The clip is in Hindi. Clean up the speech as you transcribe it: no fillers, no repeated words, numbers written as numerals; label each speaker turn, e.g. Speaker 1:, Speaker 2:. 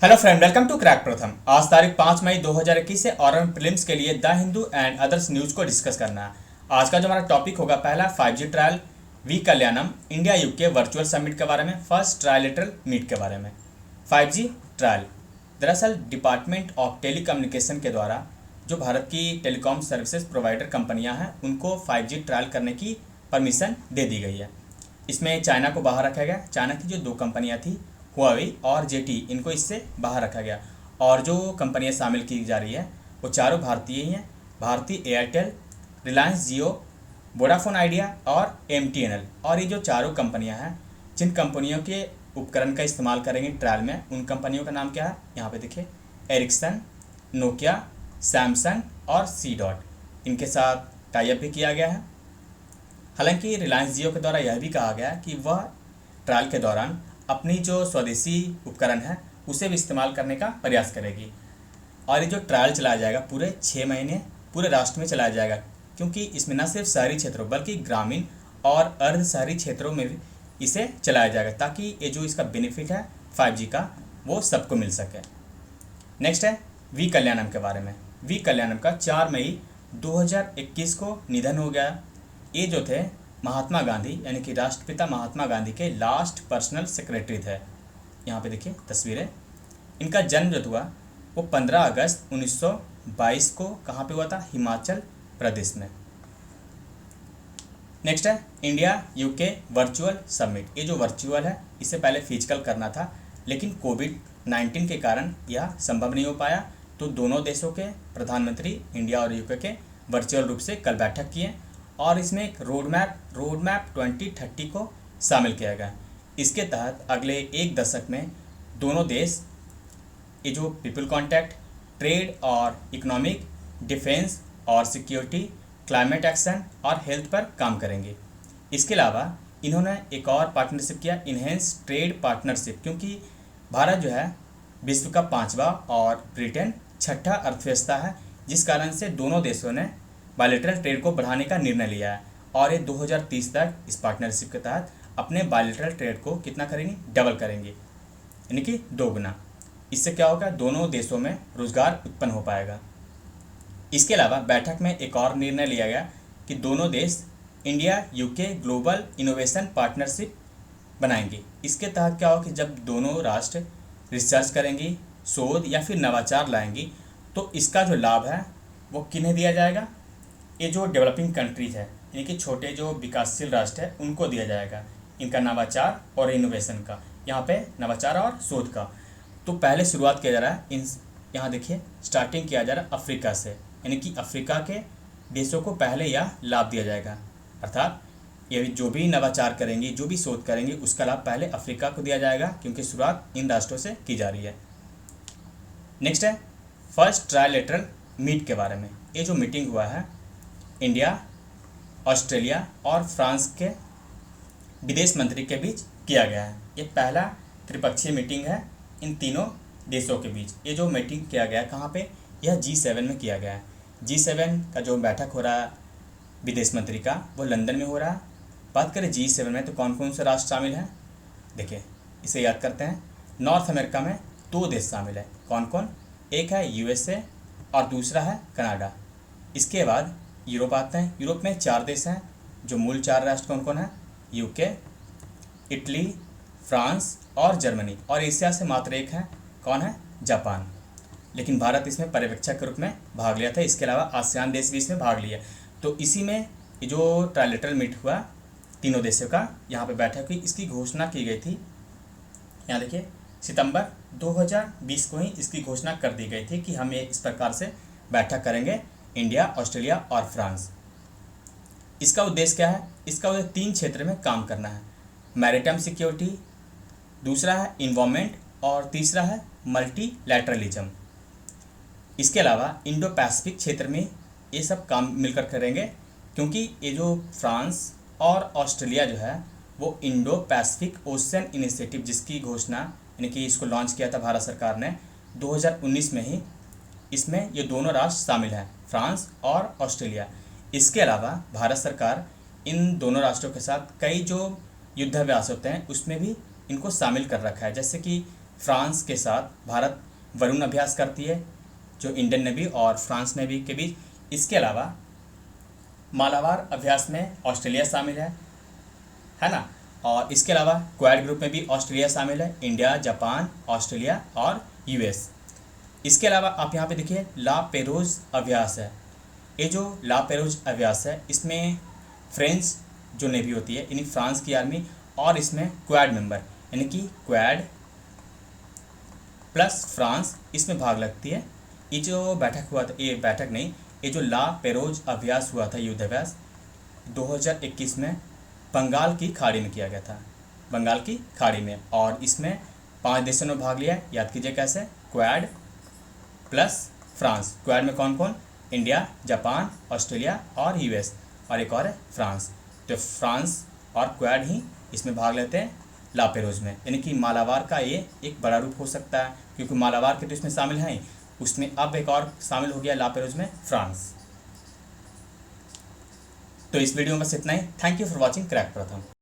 Speaker 1: Hello friend, welcome to crack Pratham. आज तारीख 5 मई 2021 से और हम प्रीलिम्स के लिए the Hindu and others news को डिस्कस करना है। आज का जो हमारा टॉपिक होगा, पहला 5G trial, V Kalyanam, India UK virtual summit के बारे में, फर्स्ट ट्रायलेटरल मीट के बारे में। 5G ट्रायल दरअसल डिपार्टमेंट ऑफ टेलीकम्युनिकेशन के द्वारा जो भारत की टेलीकॉम सर्विसेज प्रोवाइडर कंपनियां हैं उनको 5G ट्रायल करने की परमिशन दे दी गई है। इसमें चाइना को बाहर रखा गया। चाइना की जो दो कंपनियां थी, हुआवी और जेटी, इनको इससे बाहर रखा गया। और जो कंपनियां शामिल की जा रही है वो चारों भारतीय ही हैं। भारतीय एयरटेल, रिलायंस जियो, वोडाफोन आइडिया और MTNL। और ये जो चारों कंपनियां हैं, जिन कंपनियों के उपकरण का इस्तेमाल करेंगे ट्रायल में, उन कंपनियों का नाम क्या है, यहाँ पे देखिए, एरिक्सन, नोकिया, सैमसंग और सी डॉट। इनके साथ टाइप भी किया गया है। हालांकि रिलायंस जियो के द्वारा यह भी कहा गया कि वह ट्रायल के दौरान अपनी जो स्वदेशी उपकरण है उसे भी इस्तेमाल करने का प्रयास करेगी। और ये जो ट्रायल चलाया जाएगा पूरे 6 महीने पूरे राष्ट्र में चलाया जाएगा, क्योंकि इसमें न सिर्फ शहरी क्षेत्रों बल्कि ग्रामीण और अर्ध शहरी क्षेत्रों में भी इसे चलाया जाएगा, ताकि ये जो इसका बेनिफिट है 5G का वो सबको मिल सके। नेक्स्ट है वी कल्याणम के बारे में। वी कल्याणम का 4 मई 2021 को निधन हो गया। ये जो थे महात्मा गांधी, यानी कि राष्ट्रपिता महात्मा गांधी के लास्ट पर्सनल सेक्रेटरी थे। यहाँ पे देखिए तस्वीरें। इनका जन्म जो हुआ वो 15 अगस्त 1922 को कहाँ पे हुआ था, हिमाचल प्रदेश में। नेक्स्ट है इंडिया यूके वर्चुअल समिट। ये जो वर्चुअल है इसे पहले फिजिकल करना था, लेकिन कोविड-19 के कारण यह संभव नहीं हो पाया, तो दोनों देशों के प्रधानमंत्री इंडिया और यूके के वर्चुअल रूप से कल बैठक किए और इसमें एक रोड मैप 2030 को शामिल किया गया। इसके तहत अगले एक दशक में दोनों देश ये जो पीपल कॉन्टैक्ट, ट्रेड और इकोनॉमिक, डिफेंस और सिक्योरिटी, क्लाइमेट एक्शन और हेल्थ पर काम करेंगे। इसके अलावा इन्होंने एक और पार्टनरशिप किया, इन्हेंस ट्रेड पार्टनरशिप, क्योंकि भारत जो है विश्व का 5वां और ब्रिटेन 6ठा अर्थव्यवस्था है, जिस कारण से दोनों देशों ने बायलैटरल ट्रेड को बढ़ाने का निर्णय लिया है। और ये 2030 तक इस पार्टनरशिप के तहत अपने बायलैटरल ट्रेड को कितना करेंगे, डबल करेंगे, यानी कि दोगुना। इससे क्या होगा, दोनों देशों में रोजगार उत्पन्न हो पाएगा। इसके अलावा बैठक में एक और निर्णय लिया गया कि दोनों देश India UK global innovation partnership बनाएंगे। इसके तहत क्या होगा कि जब दोनों राष्ट्र रिसर्च करेंगी, शोध या फिर नवाचार लाएंगी, तो इसका जो लाभ है वो किन्हें दिया जाएगा, ये जो डेवलपिंग कंट्रीज है, यानी कि छोटे जो विकासशील राष्ट्र है, उनको दिया जाएगा इनका नवाचार और इनोवेशन का। यहाँ पे नवाचार और शोध का तो पहले शुरुआत किया जा रहा है यहाँ देखिए स्टार्टिंग किया जा रहा है अफ्रीका से, यानी कि अफ्रीका के देशों को पहले यह लाभ दिया जाएगा। अर्थात ये जो भी नवाचार करेंगी, जो भी शोध करेंगी, उसका लाभ पहले अफ्रीका को दिया जाएगा, क्योंकि शुरुआत इन राष्ट्रों से की जा रही है। नेक्स्ट है फर्स्ट ट्रायलेटरल मीट के बारे में। ये जो मीटिंग हुआ है इंडिया, ऑस्ट्रेलिया और फ्रांस के विदेश मंत्री के बीच किया गया है। ये पहला त्रिपक्षीय मीटिंग है इन तीनों देशों के बीच। ये जो मीटिंग किया गया है कहाँ पे, यह G7 में किया गया है। G7 का जो बैठक हो रहा है विदेश मंत्री का, वो लंदन में हो रहा है। बात करें G7 में तो कौन कौन से राष्ट्र शामिल हैं, देखिए इसे याद करते हैं। नॉर्थ अमेरिका में 2 देश शामिल है। कौन कौन, एक है USA और दूसरा है कनाडा। इसके बाद यूरोप आते हैं। यूरोप में 4 देश हैं, जो मूल 4 राष्ट्र कौन कौन है, यूके, इटली, फ्रांस और जर्मनी। और एशिया से मात्र एक है, कौन है, जापान। लेकिन भारत इसमें पर्यवेक्षक के रूप में भाग लिया था। इसके अलावा आसियान देश भी इसमें भाग लिए। तो इसी में जो ट्रायलेटरल मीट हुआ तीनों देशों का, यहाँ पे बैठक हुई, इसकी घोषणा की गई थी। यहाँ देखिए सितंबर 2020 को ही इसकी घोषणा कर दी गई थी कि हम ये इस प्रकार से बैठक करेंगे, इंडिया, ऑस्ट्रेलिया और फ्रांस। इसका उद्देश्य क्या है, इसका उद्देश्य 3 क्षेत्र में काम करना है। मैरिटाइम सिक्योरिटी, दूसरा है इन्वायरमेंट और तीसरा है मल्टीलैटरलिज्म। इसके अलावा इंडो पैसिफिक क्षेत्र में ये सब काम मिलकर करेंगे, क्योंकि ये जो फ्रांस और ऑस्ट्रेलिया जो है वो इंडो पैसिफिक ओशन इनिशिएटिव, जिसकी घोषणा यानी कि इसको लॉन्च किया था भारत सरकार ने 2019 में ही, इसमें ये दोनों राष्ट्र शामिल हैं, फ्रांस और ऑस्ट्रेलिया। इसके अलावा भारत सरकार इन दोनों राष्ट्रों के साथ कई जो युद्धाभ्यास होते हैं उसमें भी इनको शामिल कर रखा है। जैसे कि फ्रांस के साथ भारत वरुण अभ्यास करती है, जो इंडियन नेवी और फ्रांस नेवी के बीच। इसके अलावा मालाबार अभ्यास में ऑस्ट्रेलिया शामिल है ना। और इसके अलावा क्वाड ग्रुप में भी ऑस्ट्रेलिया शामिल है, इंडिया, जापान, ऑस्ट्रेलिया और यूएस। इसके अलावा आप यहाँ पे देखिए ला पेरोज अभ्यास है। ये जो ला पेरोज अभ्यास है इसमें फ्रेंच जो नेवी होती है यानी फ्रांस की आर्मी और इसमें क्वाड मेंबर यानी कि क्वाड प्लस फ्रांस इसमें भाग लगती है। ये जो बैठक हुआ था, ये बैठक नहीं, ये जो ला पेरोज अभ्यास हुआ था, युद्ध अभ्यास 2021 में बंगाल की खाड़ी में किया गया था, बंगाल की खाड़ी में। और इसमें 5 देशों ने भाग लिया। याद कीजिए कैसे, क्वाड प्लस फ्रांस। क्वाड में कौन कौन, इंडिया, जापान, ऑस्ट्रेलिया और यूएस, और एक और है फ्रांस। तो फ्रांस और क्वाड ही इसमें भाग लेते हैं ला पेरोज में। यानी कि मालाबार का ये एक बड़ा रूप हो सकता है, क्योंकि मालाबार के तो इसमें शामिल हैं, उसमें अब एक और शामिल हो गया ला पेरोज में फ्रांस। तो इस वीडियो में बस इतना ही। Thank you for watching crack प्रथम।